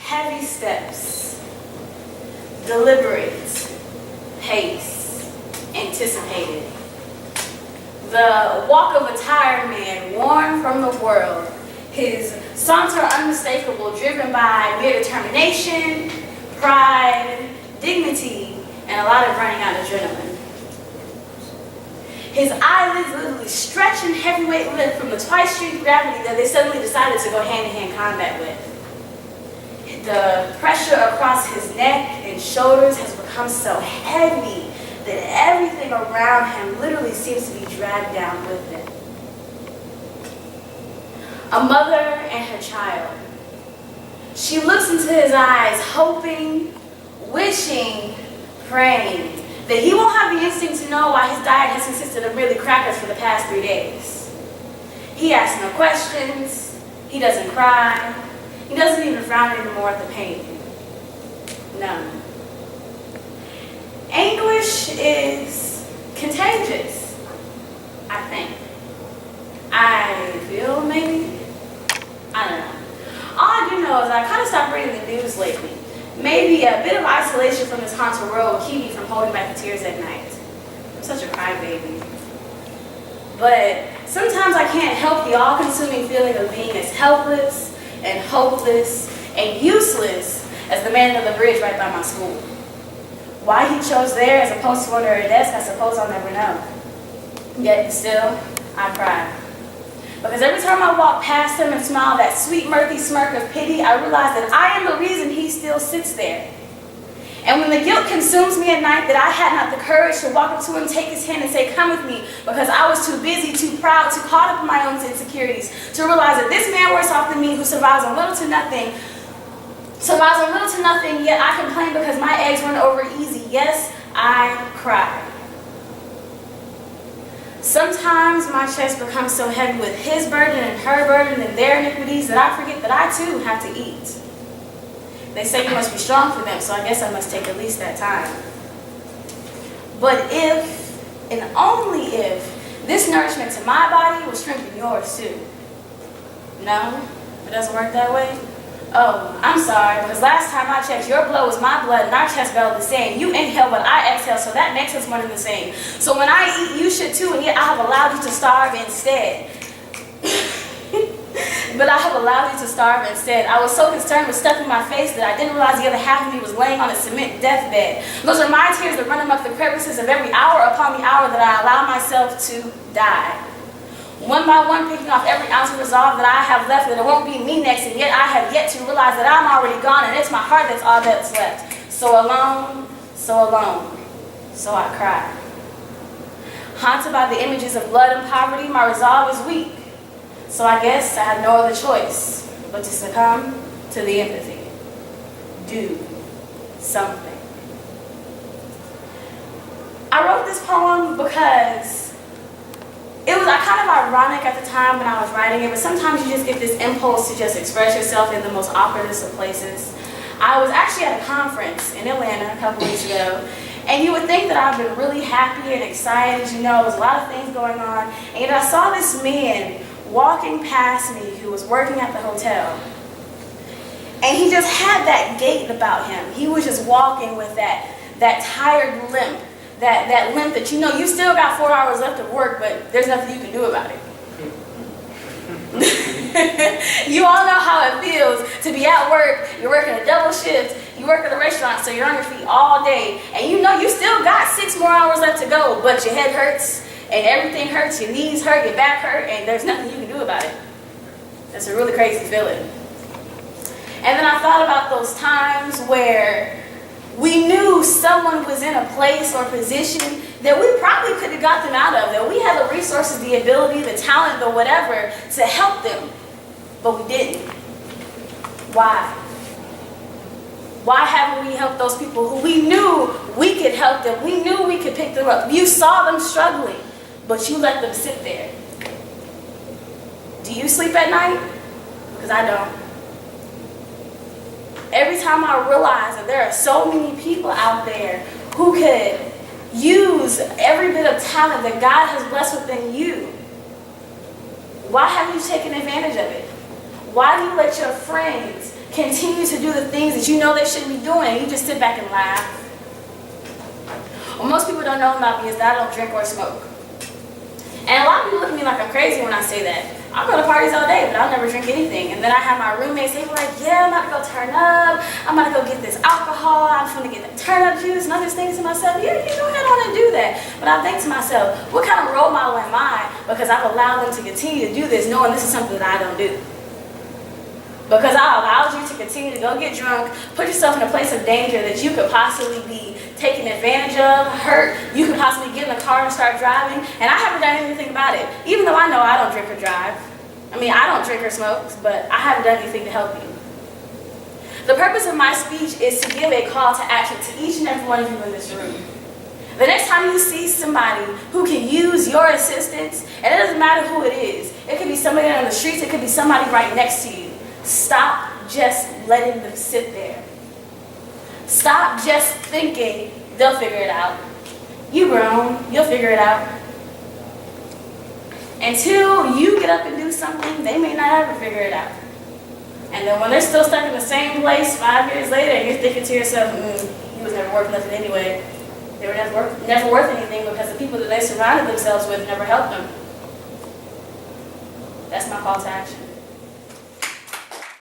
Heavy steps, deliberate pace, anticipated. The walk of a tired man, worn from the world, his saunter unmistakable, driven by mere determination, pride, dignity, and a lot of running out adrenaline. His eyelids literally stretch in heavyweight lift from the twice-street gravity that they suddenly decided to go hand-to-hand combat with. The pressure across his neck and shoulders has become so heavy that everything around him literally seems to be dragged down with him. A mother and her child. She looks into his eyes, hoping, wishing, praying that he won't have the instinct to know why his diet has consisted of merely crackers for the past 3 days. He asks no questions. He doesn't cry. He doesn't even frown anymore at the pain. None. Anguish is contagious, I think. I feel, maybe? I don't know. All I do know is I kind of stopped reading the news lately. Maybe a bit of isolation from this haunted world will keep me from holding back the tears at night. I'm such a crybaby. But sometimes I can't help the all-consuming feeling of being as helpless and hopeless and useless as the man under the bridge right by my school. Why he chose there as opposed to under a desk, I suppose I'll never know. Yet still, I cry. Because every time I walk past him and smile that sweet, mirthy smirk of pity, I realize that I am the reason he still sits there. And when the guilt consumes me at night that I had not the courage to walk up to him, take his hand, and say, "Come with me," because I was too busy, too proud, too caught up in my own insecurities, to realize that this man worse off than me, who survives on little to nothing, yet I complain because my eggs run over easy. Yes, I cry. Sometimes my chest becomes so heavy with his burden and her burden and their iniquities that I forget that I too have to eat. They say you must be strong for them, so I guess I must take at least that time. But if, and only if, this nourishment to my body will strengthen yours too. No? It doesn't work that way? Oh, I'm sorry, because last time I checked, your blood was my blood and our chest felt the same. You inhale, but I exhale, so that makes us one and the same. So when I eat, you should too, and yet I have allowed you to starve instead. I was so concerned with stuffing my face that I didn't realize the other half of me was laying on a cement deathbed. Those are my tears that run amok the crevices of every hour upon the hour that I allow myself to die. One by one, picking off every ounce of resolve that I have left, that it won't be me next, and yet I have yet to realize that I'm already gone, and it's my heart that's all that's left. So alone, so I cry. Haunted by the images of blood and poverty, my resolve is weak. So I guess I had no other choice but to succumb to the empathy. Do something. I wrote this poem because it was kind of ironic at the time when I was writing it, but sometimes you just get this impulse to just express yourself in the most awkwardest of places. I was actually at a conference in Atlanta a couple weeks ago, and you would think that I've been really happy and excited, you know, there's a lot of things going on, and yet I saw this man walking past me who was working at the hotel, and he just had that gait about him. He was just walking with that tired limp. That limp that you know you still got 4 hours left of work, but there's nothing you can do about it. You all know how it feels to be at work, you're working a double shift, you work at a restaurant, so you're on your feet all day, and you know you still got 6 more hours left to go, but your head hurts, and everything hurts, your knees hurt, your back hurt, and there's nothing you can do about it. That's a really crazy feeling. And then I thought about those times where we knew someone was in a place or position that we probably could have got them out of, that we had the resources, the ability, the talent, the whatever to help them, but we didn't. Why? Why haven't we helped those people who we knew we could help them, we knew we could pick them up? You saw them struggling, but you let them sit there. Do you sleep at night? Because I don't. Every time I realize that there are so many people out there who could use every bit of talent that God has blessed within you, why haven't you taken advantage of it? Why do you let your friends continue to do the things that you know they shouldn't be doing, and you just sit back and laugh. What most people don't know about me is that I don't drink or smoke. And a lot of people look at me like I'm crazy when I say that. I'll go to parties all day, but I'll never drink anything. And then I have my roommates, they were like, yeah, I'm about to go turn up. I'm about to go get this alcohol. I'm just going to get the turn up juice. And I'm just thinking to myself, yeah, you go ahead on and do that. But I think to myself, what kind of role model am I? Because I've allowed them to continue to do this, knowing this is something that I don't do. Because I allowed you to continue to go get drunk, put yourself in a place of danger that you could possibly be taken advantage of, hurt. You could possibly get in the car and start driving, and I haven't done anything about it. Even though I know I don't drink or drive. I mean, I don't drink or smoke, but I haven't done anything to help you. The purpose of my speech is to give a call to action to each and every one of you in this room. The next time you see somebody who can use your assistance, and it doesn't matter who it is, it could be somebody on the streets, it could be somebody right next to you. Stop just letting them sit there. Stop just thinking they'll figure it out. You grown, you'll figure it out. Until you get up and do something, they may not ever figure it out. And then when they're still stuck in the same place 5 years later, and you're thinking to yourself, you was never worth nothing anyway. They were never worth anything because the people that they surrounded themselves with never helped them. That's my call to action.